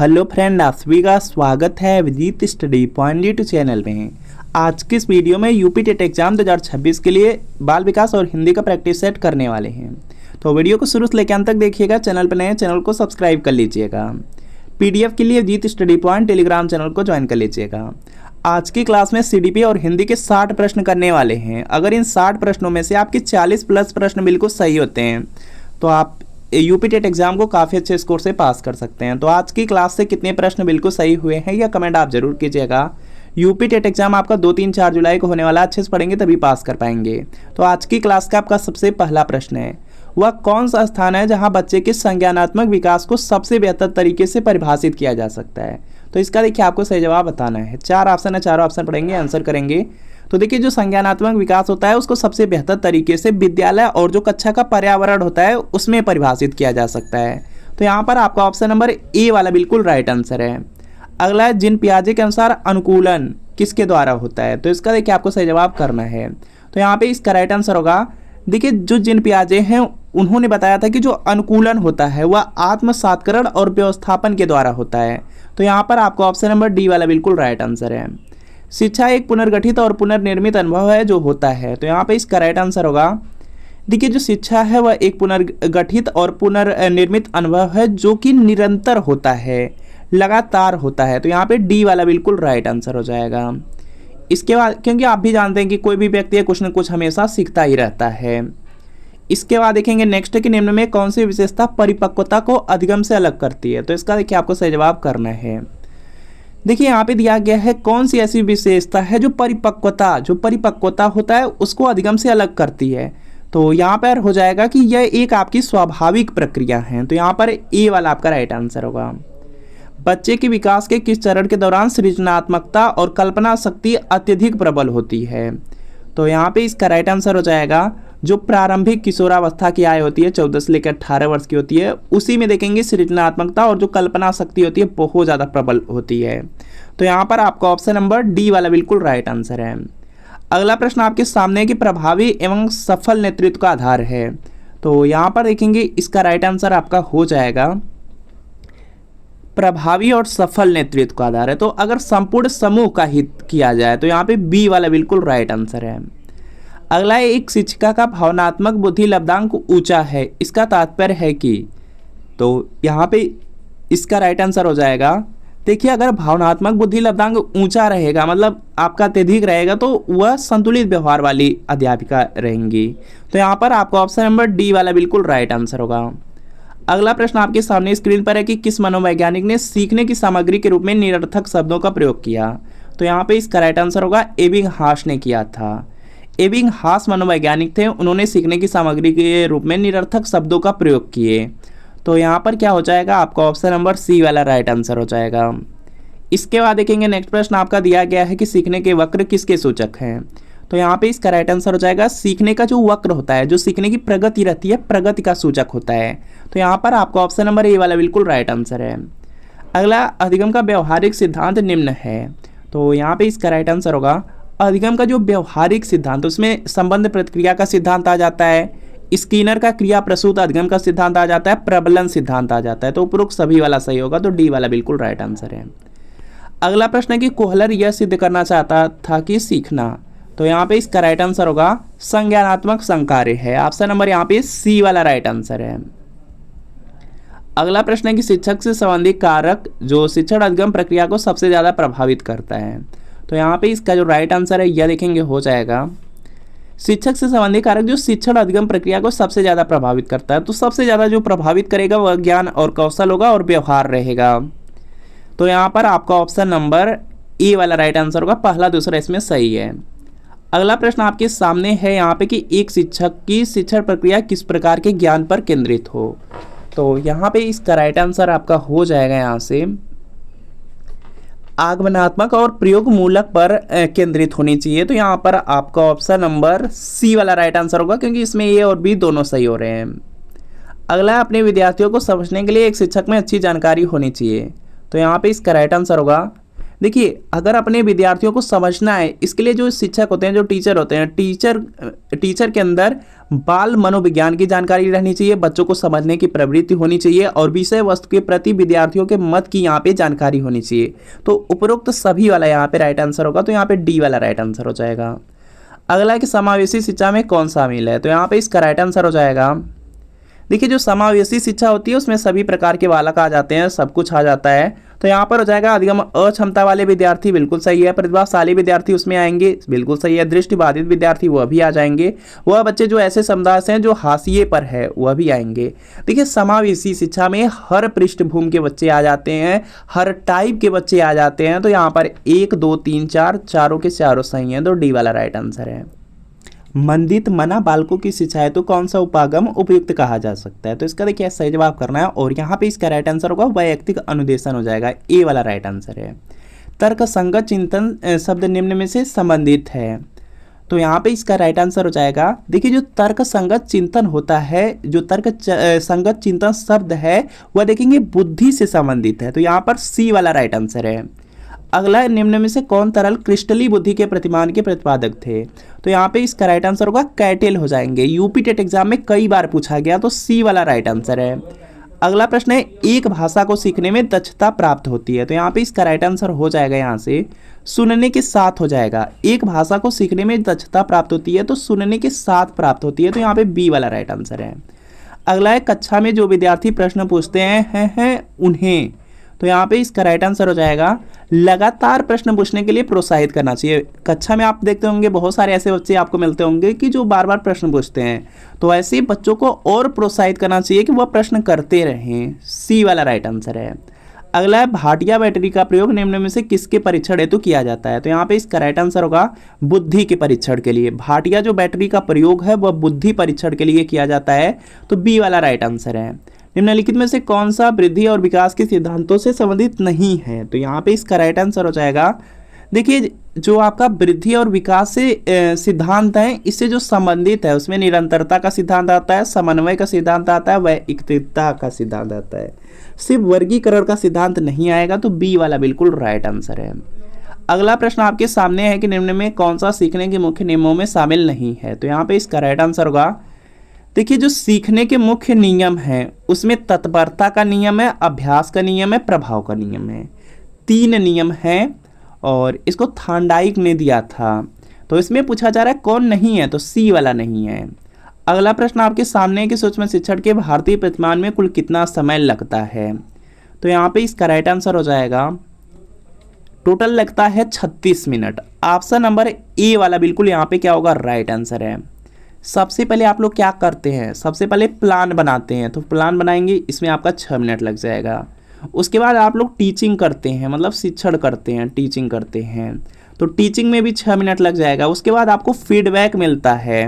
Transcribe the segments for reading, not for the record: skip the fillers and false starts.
Hello friend, आप सभी का स्वागत है विदित स्टडी पॉइंट यूट्यूब चैनल में। आज की इस वीडियो में यूपी टेट एग्जाम 2026 के लिए बाल विकास और हिंदी का प्रैक्टिस सेट करने वाले हैं। तो वीडियो को शुरू से लेकर अंत तक देखिएगा। चैनल पर नए चैनल को सब्सक्राइब कर लीजिएगा। पीडीएफ के लिए विदित स्टडी पॉइंट टेलीग्राम चैनल को ज्वाइन कर लीजिएगा। आज की क्लास में सीडीपी और हिंदी के 60 प्रश्न करने वाले हैं। अगर इन 60 प्रश्नों में से आपके 40 प्लस प्रश्न बिल्कुल सही होते हैं तो आप यूपी टेट एग्जाम को काफ़ी अच्छे स्कोर से पास कर सकते हैं। तो आज की क्लास से कितने प्रश्न बिल्कुल सही हुए हैं या कमेंट आप जरूर कीजिएगा। यूपी टेट एग्जाम आपका 2-3-4 जुलाई को होने वाला, अच्छे से पढ़ेंगे तभी पास कर पाएंगे। तो आज की क्लास का आपका सबसे पहला प्रश्न है, वह कौन सा स्थान है जहां बच्चे के संज्ञानात्मक विकास को सबसे बेहतर तरीके से परिभाषित किया जा सकता है। तो इसका देखिए आपको सही जवाब बताना है। 4 ऑप्शन है, चारों ऑप्शन पढ़ेंगे, आंसर करेंगे। तो देखिए जो संज्ञानात्मक विकास होता है उसको सबसे बेहतर तरीके से विद्यालय और जो कक्षा का पर्यावरण होता है उसमें परिभाषित किया जा सकता है। तो यहाँ पर आपका ऑप्शन नंबर ए वाला बिल्कुल राइट आंसर है। अगला है, जिन पियाजे के अनुसार अनुकूलन किसके द्वारा होता है। तो इसका देखिए आपको सही जवाब करना है। तो यहाँ पे इसका राइट आंसर होगा, देखिए जो जिन पियाजे हैं उन्होंने बताया था कि जो अनुकूलन होता है वह आत्मसात्करण और व्यवस्थापन के द्वारा होता है। तो यहाँ पर आपका ऑप्शन नंबर डी वाला बिल्कुल राइट आंसर है। शिक्षा एक पुनर्गठित और पुनर्निर्मित अनुभव है जो होता है। तो यहाँ पे इसका राइट आंसर होगा, देखिए जो शिक्षा है वह एक पुनर्गठित और पुनर्निर्मित अनुभव है जो कि निरंतर होता है, लगातार होता है। तो यहाँ पे डी वाला बिल्कुल राइट आंसर हो जाएगा। इसके बाद, क्योंकि आप भी जानते हैं कि कोई भी व्यक्ति कुछ न कुछ हमेशा सीखता ही रहता है। इसके बाद देखेंगे नेक्स्ट है कि निम्न में कौन सी विशेषता परिपक्वता को अधिगम से अलग करती है। तो इसका देखिए आपको सही जवाब करना है। देखिए यहाँ पे दिया गया है कौन सी ऐसी विशेषता है जो परिपक्वता होता है उसको अधिगम से अलग करती है। तो यहाँ पर हो जाएगा कि यह एक आपकी स्वाभाविक प्रक्रिया है। तो यहाँ पर ए वाला आपका राइट आंसर होगा। बच्चे के विकास के किस चरण के दौरान सृजनात्मकता और कल्पना शक्ति अत्यधिक प्रबल होती है। तो यहाँ पे इसका राइट आंसर हो जाएगा, जो प्रारंभिक किशोरावस्था की आयु होती है 14 से लेकर 18 वर्ष की होती है, उसी में देखेंगे सृजनात्मकता और जो कल्पना शक्ति होती है बहुत ज़्यादा प्रबल होती है। तो यहाँ पर आपका ऑप्शन नंबर डी वाला बिल्कुल राइट आंसर है। अगला प्रश्न आपके सामने की प्रभावी एवं सफल नेतृत्व का आधार है। तो यहाँ पर देखेंगे इसका राइट आंसर आपका हो जाएगा प्रभावी और सफल नेतृत्व का आधार है। तो अगर संपूर्ण समूह का हित किया जाए तो यहाँ पे बी वाला बिल्कुल राइट आंसर है। अगला है, एक शिक्षिका का भावनात्मक बुद्धि लब्धांक ऊंचा है, इसका तात्पर्य है कि। तो यहाँ पे इसका राइट आंसर हो जाएगा, देखिए अगर भावनात्मक बुद्धि लब्धांक ऊंचा रहेगा मतलब आपका अत्यधिक रहेगा तो वह संतुलित व्यवहार वाली अध्यापिका रहेंगी। तो यहाँ पर आपका ऑप्शन नंबर डी वाला बिल्कुल राइट आंसर होगा। अगला प्रश्न आपके सामने स्क्रीन पर है कि किस मनोवैज्ञानिक ने सीखने की सामग्री के रूप में निरर्थक शब्दों का प्रयोग किया। तो यहाँ पे इसका राइट आंसर होगा, एबिंगहास ने किया था। एबिंगहास मनोवैज्ञानिक थे, उन्होंने सीखने की सामग्री के रूप में निरर्थक शब्दों का प्रयोग किए। तो यहाँ पर क्या हो जाएगा, आपका ऑप्शन नंबर सी वाला राइट आंसर हो जाएगा। इसके बाद देखेंगे नेक्स्ट प्रश्न आपका दिया गया है कि सीखने के वक्र किसके सूचक हैं। तो यहाँ पे इसका राइट आंसर हो जाएगा, सीखने का जो वक्र होता है, जो सीखने की प्रगति रहती है, प्रगति का सूचक होता है। तो यहाँ पर आपका ऑप्शन नंबर ए वाला बिल्कुल राइट आंसर है। अगला, अधिगम का व्यवहारिक सिद्धांत निम्न है। तो यहाँ पे इसका राइट आंसर होगा, अधिगम का जो व्यवहारिक सिद्धांत उसमें संबंध प्रतिक्रिया का सिद्धांत आ जाता है, स्किनर का क्रिया प्रसूत अधिगम का सिद्धांत आ जाता है, प्रबलन सिद्धांत आ जाता है। तो उपरोक्त सभी वाला सही होगा। तो डी वाला बिल्कुल राइट आंसर है। अगला प्रश्न है कि कोहलर यह सिद्ध करना चाहता था कि सीखना। तो यहाँ पे इसका राइट आंसर होगा, संज्ञानात्मक संकार्य है। ऑप्शन नंबर यहाँ पे सी वाला राइट आंसर है। अगला प्रश्न है कि शिक्षक से संबंधित कारक जो शिक्षण अधिगम प्रक्रिया को सबसे ज्यादा प्रभावित करता है। तो यहाँ पे इसका जो राइट आंसर है यह देखेंगे हो जाएगा, शिक्षक से संबंधित कारक जो शिक्षण अधिगम प्रक्रिया को सबसे ज्यादा प्रभावित करता है। तो सबसे ज्यादा जो प्रभावित करेगा वह ज्ञान और कौशल होगा और व्यवहार रहेगा। तो यहाँ पर आपका ऑप्शन नंबर ए वाला राइट आंसर होगा, पहला दूसरा इसमें सही है। अगला प्रश्न आपके सामने है यहाँ पे कि एक शिक्षक की शिक्षण प्रक्रिया किस प्रकार के ज्ञान पर केंद्रित हो। तो यहाँ पे इसका राइट आंसर आपका हो जाएगा यहाँ से आगमनात्मक और प्रयोग मूलक पर केंद्रित होनी चाहिए। तो यहाँ पर आपका ऑप्शन नंबर सी वाला राइट आंसर होगा, क्योंकि इसमें ए और बी दोनों सही हो रहे हैं। अगला, अपने विद्यार्थियों को समझने के लिए एक शिक्षक में अच्छी जानकारी होनी चाहिए। तो यहाँ पे इसका राइट आंसर होगा, देखिए, अगर अपने विद्यार्थियों को समझना है, इसके लिए जो शिक्षक होते हैं, जो टीचर होते हैं, टीचर के अंदर बाल मनोविज्ञान की जानकारी रहनी चाहिए, बच्चों को समझने की प्रवृत्ति होनी चाहिए और विषय वस्तु के प्रति विद्यार्थियों के मत की यहाँ पे जानकारी होनी चाहिए। तो उपरोक्त सभी वाला यहाँ पे राइट आंसर होगा, तो यहाँ पे डी वाला राइट आंसर हो जाएगा। अगला है कि समावेशी शिक्षा में कौन शामिल है, तो यहाँ पे इसका राइट आंसर हो जाएगा। देखिए, जो समावेशी शिक्षा होती है उसमें सभी प्रकार के बालक आ जाते हैं, सब कुछ आ जाता है। तो यहाँ पर हो जाएगा अधिगम अक्षमता वाले विद्यार्थी, बिल्कुल सही है। प्रतिभाशाली विद्यार्थी उसमें आएंगे, बिल्कुल सही है। दृष्टिबाधित विद्यार्थी वह भी आ जाएंगे। वह बच्चे जो ऐसे समुदाय से हैं जो हाशिए पर है वह भी आएंगे। देखिए, समावेशी शिक्षा में हर पृष्ठभूमि के बच्चे आ जाते हैं, हर टाइप के बच्चे आ जाते हैं। तो यहाँ पर 1 2 3 4 चारों के चारों सही हैं, तो डी वाला राइट आंसर है। मंदित मना बालकों की शिक्षा है तो कौन सा उपागम उपयुक्त कहा जा सकता है, तो इसका देखिए सही जवाब करना है और यहाँ पे इसका राइट आंसर होगा वैयक्तिक अनुदेशन हो जाएगा, ए वाला राइट आंसर है। तर्क संगत चिंतन शब्द निम्न में से संबंधित है, तो यहाँ पे इसका राइट आंसर हो जाएगा। देखिए, जो तर्क संगत चिंतन होता है, जो तर्क संगत चिंतन शब्द है वह देखेंगे बुद्धि से संबंधित है, तो यहाँ पर सी वाला राइट आंसर है। अगला, निम्न में से कौन तरल क्रिस्टली बुद्धि के प्रतिमान के प्रतिपादक थे, तो यहाँ पे इसका राइट आंसर होगा कैटेल हो जाएंगे। यूपी टेट एग्जाम में कई बार पूछा गया, तो सी वाला राइट आंसर है। अगला प्रश्न है, एक भाषा को सीखने में दक्षता प्राप्त होती है, तो यहाँ पे इसका राइट आंसर हो जाएगा यहाँ से सुनने के साथ हो जाएगा। एक भाषा को सीखने में दक्षता प्राप्त होती है तो सुनने के साथ प्राप्त होती है, तो यहाँ पे बी वाला राइट आंसर है। अगला है, कक्षा में जो विद्यार्थी प्रश्न पूछते हैं उन्हें, तो यहाँ पे इसका राइट आंसर हो जाएगा लगातार प्रश्न पूछने के लिए प्रोत्साहित करना चाहिए। कक्षा में आप देखते होंगे बहुत सारे ऐसे बच्चे आपको मिलते होंगे कि जो बार बार प्रश्न पूछते हैं, तो ऐसे बच्चों को और प्रोत्साहित करना चाहिए कि वह प्रश्न करते रहें, सी वाला राइट आंसर है। अगला है, भाटिया बैटरी का प्रयोग निम्न में से किसके परीक्षण हेतु किया जाता है, तो यहाँ पे इसका राइट आंसर होगा बुद्धि के परीक्षण के लिए। भाटिया जो बैटरी का प्रयोग है वह बुद्धि परीक्षण के लिए किया जाता है, तो बी वाला राइट आंसर है। निम्नलिखित में से कौन सा वृद्धि और विकास के सिद्धांतों से संबंधित नहीं है, तो यहाँ पे इसका राइट आंसर हो जाएगा। देखिए, जो आपका वृद्धि और विकास से सिद्धांत है, इससे जो संबंधित है उसमें निरंतरता का सिद्धांत आता है, समन्वय का सिद्धांत आता है, वैयक्तिकता का सिद्धांत आता है, सिर्फ वर्गीकरण का सिद्धांत नहीं आएगा, तो बी वाला बिल्कुल राइट आंसर है। अगला प्रश्न आपके सामने है कि निम्न में कौन सा सीखने के मुख्य नियमों में शामिल नहीं है, तो यहाँ पे इसका राइट आंसर होगा। देखिए, जो सीखने के मुख्य नियम हैं उसमें तत्परता का नियम है, अभ्यास का नियम है, प्रभाव का नियम है, 3 नियम हैं और इसको थांडाइक ने दिया था। तो इसमें पूछा जा रहा है कौन नहीं है, तो सी वाला नहीं है। अगला प्रश्न आपके सामने है कि सूक्ष्म शिक्षण के भारतीय प्रतिमान में कुल कितना समय लगता है, तो यहाँ पे इसका राइट आंसर हो जाएगा टोटल लगता है 36 मिनट। ऑप्शन नंबर ए वाला बिल्कुल यहाँ पे क्या होगा, राइट आंसर है। सबसे पहले आप लोग क्या करते हैं, सबसे पहले प्लान बनाते हैं, तो प्लान बनाएंगे, इसमें आपका 6 मिनट लग जाएगा। उसके बाद आप लोग टीचिंग करते हैं, मतलब शिक्षण करते हैं, टीचिंग करते हैं, तो टीचिंग में भी 6 मिनट लग जाएगा। उसके बाद आपको फीडबैक मिलता है,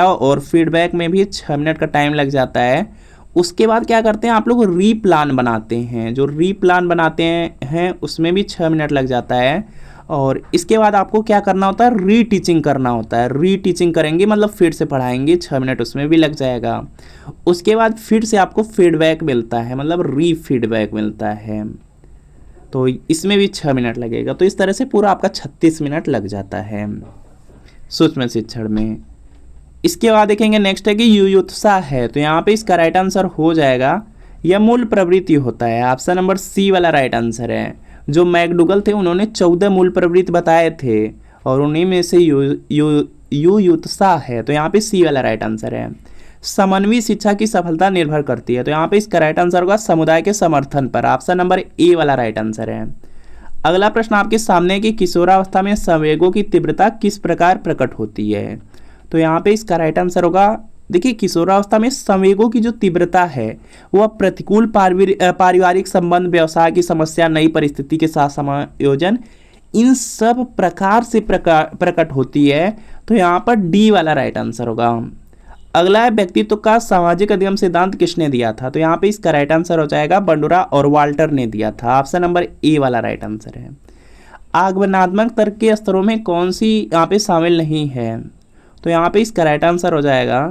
और फीडबैक में भी 6 मिनट का टाइम लग जाता है। उसके बाद क्या करते हैं आप लोग, री प्लान बनाते हैं, जो री प्लान बनाते हैं उसमें भी 6 मिनट लग जाता है। और इसके बाद आपको क्या करना होता है, री टीचिंग करना होता है। री टीचिंग करेंगे मतलब फिर से पढ़ाएंगे, 6 मिनट उसमें भी लग जाएगा। उसके बाद फिर से आपको फीडबैक मिलता है, मतलब री फीडबैक मिलता है, तो इसमें भी 6 मिनट लगेगा। तो इस तरह से पूरा आपका 36 मिनट लग जाता है सूक्ष्म शिक्षण में। इसके बाद देखेंगे नेक्स्ट है कि युयुत्सा है, तो यहाँ पे इसका राइट आंसर हो जाएगा यह मूल प्रवृत्ति होता है। ऑप्शन नंबर सी वाला राइट आंसर है। जो मैकडुगल थे उन्होंने 14 मूल प्रवृत्ति बताए थे और उन्हीं में से युयुत्सा है, तो यहाँ पे सी वाला राइट आंसर है। समन्वय शिक्षा की सफलता निर्भर करती है, तो यहाँ पे इसका राइट आंसर होगा समुदाय के समर्थन पर। ऑप्शन नंबर ए वाला राइट आंसर है। अगला प्रश्न आपके सामने है कि किशोरावस्था में संवेगों की तीव्रता किस प्रकार प्रकट होती है, तो यहाँ पे इसका राइट आंसर होगा। देखिए, किशोरावस्था में संवेगों की जो तीव्रता है वह प्रतिकूल पारिवारिक संबंध, व्यवसाय की समस्या, नई परिस्थिति के साथ समायोजन, इन सब प्रकार से प्रकट होती है, तो यहाँ पर डी वाला राइट आंसर होगा। अगला है, व्यक्तित्व का सामाजिक अधिगम सिद्धांत किसने दिया था, तो यहाँ पे इसका राइट आंसर हो जाएगा बंडुरा और वाल्टर ने दिया था। ऑप्शन नंबर ए वाला राइट आंसर है। आगमनात्मक तर्क के स्तरों में कौन सी यहाँ पे शामिल नहीं है, तो यहाँ पे इसका राइट आंसर हो जाएगा।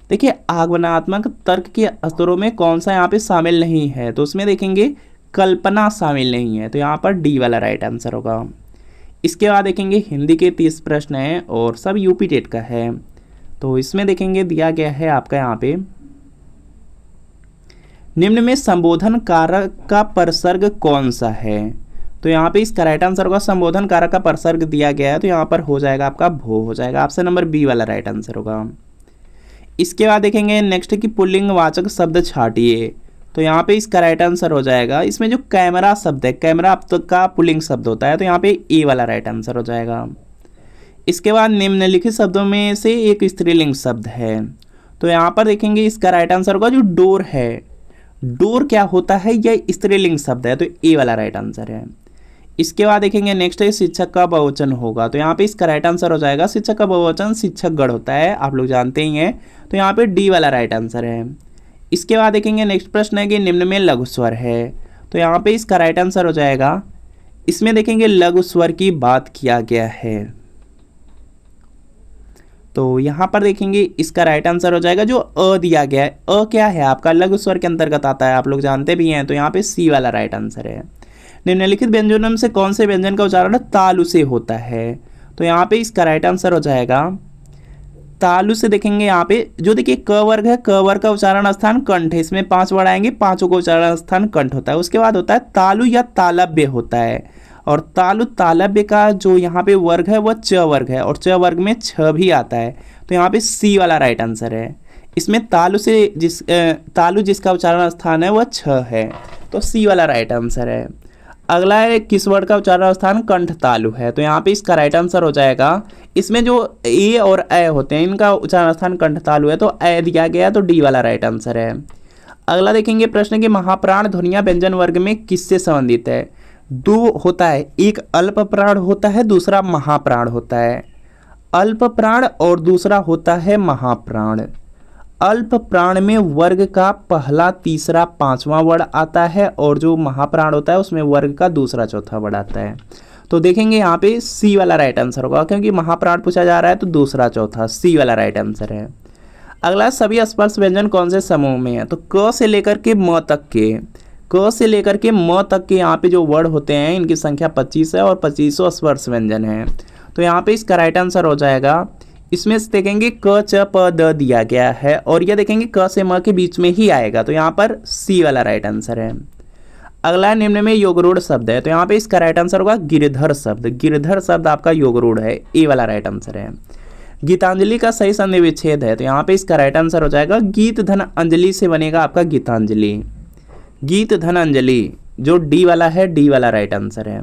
देखिए, आगमनात्मक तर्क के स्तरों में कौन सा यहाँ पे शामिल नहीं है, तो उसमें देखेंगे कल्पना शामिल नहीं है, तो यहाँ पर डी वाला राइट आंसर होगा। इसके बाद देखेंगे हिंदी के 30 प्रश्न हैं और सब यूपी टेट का है। तो इसमें देखेंगे दिया गया है आपका यहाँ पे, निम्न में संबोधन कारक का परसर्ग कौन सा है। तो यहाँ पे इसका राइट आंसर होगा संबोधन कारक का परसर्ग दिया गया है, तो यहाँ पर हो जाएगा आपका भो हो जाएगा, ऑप्शन नंबर बी वाला राइट आंसर होगा। इसके बाद देखेंगे नेक्स्ट की पुल्लिंग वाचक शब्द छाटिए। तो यहाँ पे इसका राइट आंसर हो जाएगा, इसमें जो कैमरा शब्द है, कैमरा अब तक का पुल्लिंग शब्द होता है, तो यहाँ पे ए वाला राइट आंसर हो जाएगा। इसके बाद निम्नलिखित शब्दों में से एक स्त्रीलिंग शब्द है। तो यहाँ पर देखेंगे इसका राइट आंसर होगा जो डोर है। डोर क्या होता है, यह स्त्रीलिंग शब्द है, तो ए वाला राइट आंसर है। इसके बाद देखेंगे नेक्स्ट है शिक्षक का बहुवचन होगा। तो यहाँ पे इसका राइट आंसर हो जाएगा शिक्षक का बहुवचन शिक्षक गण होता है, आप लोग जानते ही हैं, तो यहाँ पे डी वाला राइट आंसर है। इसके बाद देखेंगे नेक्स्ट प्रश्न है कि निम्न में लघु स्वर है। तो यहाँ पे इसका राइट आंसर हो जाएगा, इसमें देखेंगे लघु स्वर की बात किया गया है। तो यहाँ पर देखेंगे इसका राइट आंसर हो जाएगा जो अ दिया गया है। अ क्या है आपका, लघु स्वर के अंतर्गत आता है, आप लोग जानते भी हैं, तो यहाँ पे सी वाला राइट आंसर है। निम्नलिखित व्यंजनों में से कौन से व्यंजन का उच्चारण तालु से होता है। तो यहाँ पे इसका राइट आंसर हो जाएगा तालु से। देखेंगे यहाँ पे जो देखिए क वर्ग है, क वर्ग का उच्चारण स्थान कंठ है, इसमें 5 वर्ड आएंगे, पांचों का उच्चारण स्थान कंठ होता है। उसके बाद होता है तालु या तालव्य होता है, और तालु तालव्य का जो यहाँ पे वर्ग है वह च वर्ग है, और च वर्ग में छ भी आता है, तो यहाँ पे सी वाला राइट आंसर है। इसमें तालु से तालु जिसका उच्चारण स्थान है वह छ है, तो सी वाला राइट आंसर है। अगला है किस वर्ड का उच्चारण स्थान कंठ तालु है। तो यहाँ पे इसका राइट आंसर हो जाएगा, इसमें जो ए और अ होते हैं इनका उच्चारण स्थान कंठ तालु है, तो अ दिया गया, तो डी वाला राइट आंसर है। अगला देखेंगे प्रश्न के महाप्राण ध्वनियाँ व्यंजन वर्ग में किससे संबंधित है। दो होता है, एक अल्प प्राण होता है, दूसरा महाप्राण होता है। अल्प प्राण और दूसरा होता है महाप्राण। अल्प प्राण में वर्ग का पहला तीसरा पांचवा वर्ड आता है, और जो महाप्राण होता है उसमें वर्ग का दूसरा चौथा वर्ड आता है। तो देखेंगे यहाँ पे सी वाला राइट आंसर होगा, क्योंकि महाप्राण पूछा जा रहा है, तो दूसरा चौथा सी वाला राइट आंसर है। अगला सभी स्पर्श व्यंजन कौन से समूह में है। तो क से लेकर के म तक के, क से लेकर के म तक के यहाँ पे जो वर्ड होते हैं इनकी संख्या 25 है, और 25 स्पर्श व्यंजन है। तो यहाँ पे इसका राइट आंसर हो जाएगा, इसमें से देखेंगे क च प द दिया गया है, और यह देखेंगे क से म के बीच में ही आएगा, तो यहाँ पर सी वाला राइट आंसर है। अगला निम्न में योगरूढ़ शब्द है। तो यहाँ पे इसका राइट आंसर होगा गिरधर शब्द। गिरधर शब्द आपका योगरूढ़ है, ए वाला राइट आंसर है। गीतांजलि का सही संधि विच्छेद है। तो यहाँ पे इसका राइट आंसर हो जाएगा गीत धन अंजलि से बनेगा आपका गीतांजलि, गीत धन अंजलि, जो डी वाला है, डी वाला राइट आंसर है।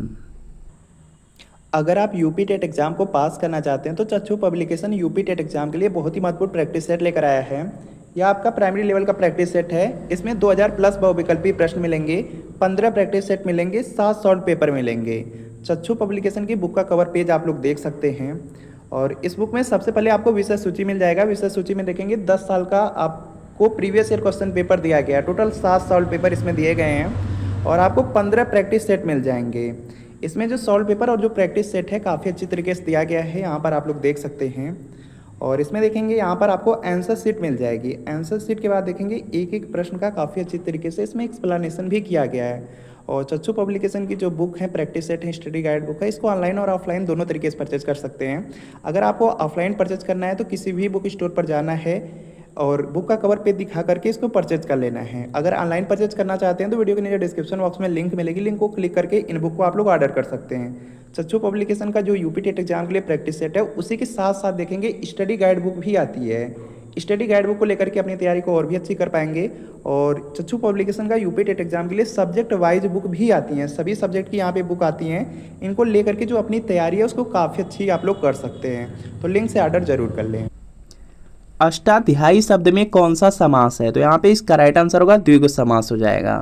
अगर आप यूपी टेट एग्जाम को पास करना चाहते हैं तो चक्षु पब्लिकेशन यूपी टेट एग्जाम के लिए बहुत ही महत्वपूर्ण प्रैक्टिस सेट लेकर आया है। यह आपका प्राइमरी लेवल का प्रैक्टिस सेट है। इसमें 2000 प्लस बहुविकल्पी प्रश्न मिलेंगे, 15 प्रैक्टिस सेट मिलेंगे, 7 शॉर्ट पेपर मिलेंगे। चक्षु पब्लिकेशन की बुक का कवर पेज आप लोग देख सकते हैं। और इस बुक में सबसे पहले आपको विषय सूची मिल जाएगा। विषय सूची में देखेंगे 10 साल का आपको प्रीवियस ईयर क्वेश्चन पेपर दिया गया है। टोटल 7 शॉर्ट पेपर इसमें दिए गए हैं, और आपको 15 प्रैक्टिस सेट मिल जाएंगे। इसमें जो सॉल्व पेपर और जो प्रैक्टिस सेट है काफ़ी अच्छी तरीके से दिया गया है, यहाँ पर आप लोग देख सकते हैं। और इसमें देखेंगे यहाँ पर आपको आंसर शीट मिल जाएगी। आंसर शीट के बाद देखेंगे एक एक प्रश्न का काफ़ी अच्छी तरीके से इसमें एक्सप्लेनेशन भी किया गया है। और चक्षु पब्लिकेशन की जो बुक है, प्रैक्टिस सेट है, स्टडी गाइड बुक है, इसको ऑनलाइन और ऑफलाइन दोनों तरीके से परचेज कर सकते हैं। अगर आपको ऑफलाइन परचेज करना है तो किसी भी बुक स्टोर पर जाना है और बुक का कवर पेज दिखा करके इसको परचेज कर लेना है। अगर ऑनलाइन परचेज करना चाहते हैं तो वीडियो के नीचे डिस्क्रिप्शन बॉक्स में लिंक मिलेगी, लिंक को क्लिक करके इन बुक को आप लोग ऑर्डर कर सकते हैं। चक्षु पब्लिकेशन का जो यूपी टेट एग्जाम के लिए प्रैक्टिस सेट है उसी के साथ साथ देखेंगे स्टडी गाइड बुक भी आती है। स्टडी गाइड बुक को लेकर के अपनी तैयारी को और भी अच्छी कर पाएंगे। और चक्षु पब्लिकेशन का यूपी टेट एग्जाम के लिए सब्जेक्ट वाइज बुक भी आती हैं, सभी सब्जेक्ट की यहाँ पे बुक आती हैं। इनको लेकर के जो अपनी तैयारी है उसको काफ़ी अच्छी आप लोग कर सकते हैं, तो लिंक से ऑर्डर जरूर कर लें। अष्टाध्यायी शब्द में कौन सा समास है। तो यहाँ पे इसका राइट आंसर होगा द्विगु समास हो जाएगा।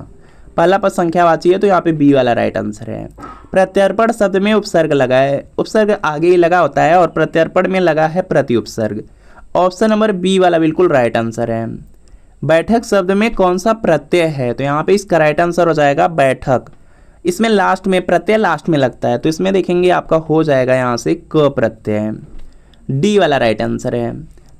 पहला पद संख्यावाची है, तो यहाँ पे बी वाला राइट आंसर है। प्रत्यर्पण शब्द में उपसर्ग लगा है, उपसर्ग आगे ही लगा होता है, और प्रत्यर्पण में लगा है प्रति उपसर्ग। ऑप्शन नंबर बी वाला बिल्कुल राइट आंसर है। बैठक शब्द में कौन सा प्रत्यय है। तो यहाँ पे इसका राइट आंसर हो जाएगा बैठक। इसमें लास्ट में प्रत्यय लास्ट में लगता है, तो इसमें देखेंगे आपका हो जाएगा यहाँ से क प्रत्यय, डी वाला राइट आंसर है।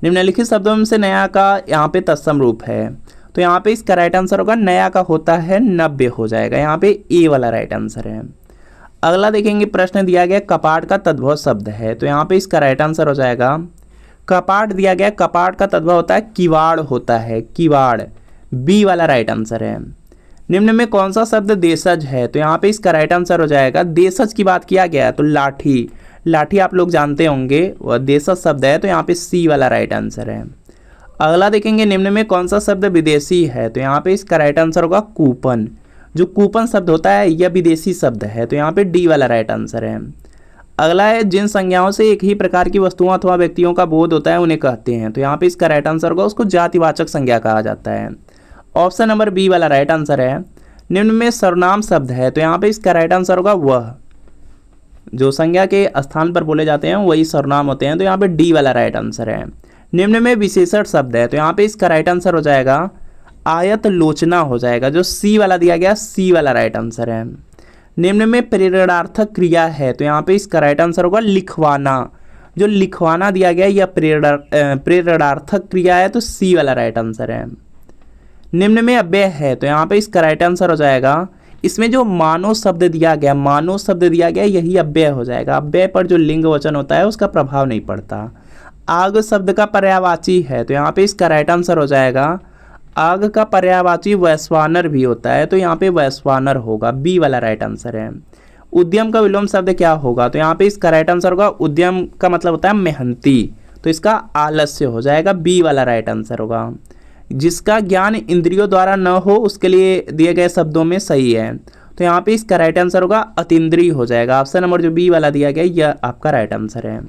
निम्नलिखित शब्दों में से नया का यहाँ पे तत्सम रूप है। तो यहाँ पे इसका राइट आंसर होगा नया का होता है 90 हो जाएगा, यहाँ पे ए वाला राइट आंसर है। अगला देखेंगे प्रश्न दिया गया कपाट का तद्भव शब्द है, तो यहाँ पे इसका राइट आंसर हो जाएगा कपाट दिया गया, कपाट का तद्भव होता है किवाड़ होता है, किवाड़, बी वाला राइट आंसर है। निम्न में कौन सा शब्द देशज है, तो यहाँ पे इसका राइट आंसर हो जाएगा, देशज की बात किया गया तो लाठी, लाठी आप लोग जानते होंगे वह देशज शब्द है, तो यहाँ पे सी वाला राइट आंसर है। अगला देखेंगे निम्न में कौन सा शब्द विदेशी है, तो यहाँ पे इसका राइट आंसर होगा कूपन, जो कूपन शब्द होता है यह विदेशी शब्द है, तो यहाँ पे डी वाला राइट आंसर है। अगला है जिन संज्ञाओं से एक ही प्रकार की वस्तुओं अथवा व्यक्तियों का बोध होता है उन्हें कहते हैं, तो यहाँ पे इसका राइट आंसर होगा उसको जातिवाचक संज्ञा कहा जाता है। ऑप्शन नंबर बी वाला राइट आंसर है। निम्न में सर्वनाम शब्द है, तो यहाँ पे इसका राइट आंसर होगा वह, जो संज्ञा के स्थान पर बोले जाते हैं वही सर्वनाम होते हैं, तो यहाँ पे डी वाला राइट आंसर है। निम्न में विशेषण शब्द है, तो यहाँ पे इसका राइट आंसर हो जाएगा आयत लोचना हो जाएगा, जो सी वाला दिया गया सी वाला राइट आंसर है। निम्न में प्रेरणार्थक क्रिया है, तो यहाँ पे इसका राइट आंसर होगा लिखवाना, जो लिखवाना दिया गया यह प्रेरणार्थक क्रिया है, तो सी वाला राइट आंसर है। निम्न में अव्यय है, तो यहाँ पे इसका राइट आंसर हो जाएगा, इसमें जो मानव शब्द दिया गया, मानव शब्द दिया गया यही अव्यय हो जाएगा, अव्यय पर जो लिंग वचन होता है उसका प्रभाव नहीं पड़ता। आग शब्द का पर्यायवाची है, तो यहाँ पे इसका राइट आंसर हो जाएगा आग का पर्यायवाची वैश्वानर भी होता है, तो यहाँ पे वैश्वानर होगा, बी वाला राइट आंसर है। उद्यम का विलोम शब्द क्या होगा, तो यहाँ पे इसका राइट आंसर होगा उद्यम का मतलब होता है मेहनती, तो इसका आलस्य हो जाएगा, बी वाला राइट आंसर होगा। जिसका ज्ञान इंद्रियों द्वारा न हो उसके लिए दिए गए शब्दों में सही है, तो यहाँ पे इसका राइट आंसर होगा अतीन्द्रिय हो जाएगा, ऑप्शन नंबर जो बी वाला दिया गया यह आपका राइट आंसर है।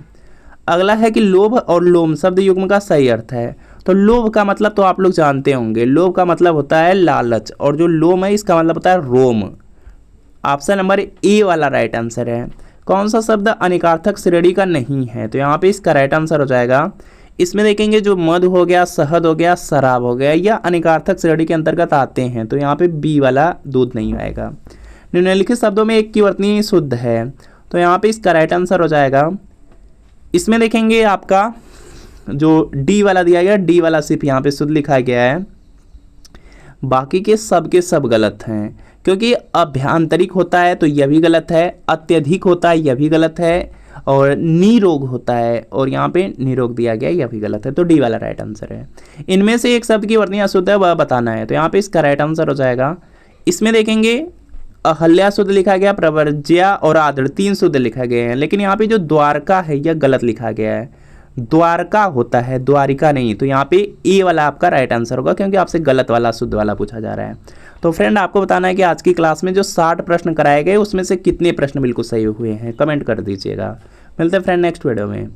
अगला है कि लोभ और लोम शब्द युग्म का सही अर्थ है, तो लोभ का मतलब तो आप लोग जानते होंगे, लोभ का मतलब होता है लालच, और जो लोम है इसका मतलब होता है रोम, ऑप्शन नंबर ए वाला राइट आंसर है। कौन सा शब्द अनिकार्थक श्रेणी का नहीं है, तो यहाँ पे इसका राइट आंसर हो जाएगा, इसमें देखेंगे जो मध हो गया, शहद हो गया, शराब हो गया, यह अनिकार्थक श्रेणी के अंतर्गत आते हैं, तो यहाँ पे बी वाला दूध नहीं आएगा। निम्नलिखित शब्दों में एक की वर्तनी शुद्ध है, तो यहाँ पे इसका राइट आंसर हो जाएगा, इसमें देखेंगे आपका जो डी वाला दिया गया, डी वाला सिर्फ यहाँ पे शुद्ध लिखा गया है, बाकी के सब गलत हैं, क्योंकि अभ्यांतरिक होता है तो यह भी गलत है, अत्यधिक होता है यह भी गलत है, और निरोग होता है और यहाँ पे निरोग दिया गया यह भी गलत है, तो डी वाला राइट आंसर है। इनमें से एक शब्द की वर्तनी अशुद्ध है वह बताना है, तो यहाँ पे इसका राइट आंसर हो जाएगा, इसमें देखेंगे अहल्या शुद्ध लिखा गया, प्रवर्ज्या और आदर 3 शुद्ध लिखा गया है, लेकिन यहाँ पे जो द्वारका है यह गलत लिखा गया है, द्वारका होता है द्वारिका नहीं, तो यहाँ पे ए वाला आपका राइट आंसर होगा, क्योंकि आपसे गलत वाला शुद्ध वाला पूछा जा रहा है। तो फ्रेंड आपको बताना है कि आज की क्लास में जो 60 प्रश्न कराए गए उसमें से कितने प्रश्न बिल्कुल सही हुए हैं, कमेंट कर दीजिएगा। मिलते हैं फ्रेंड नेक्स्ट वीडियो में।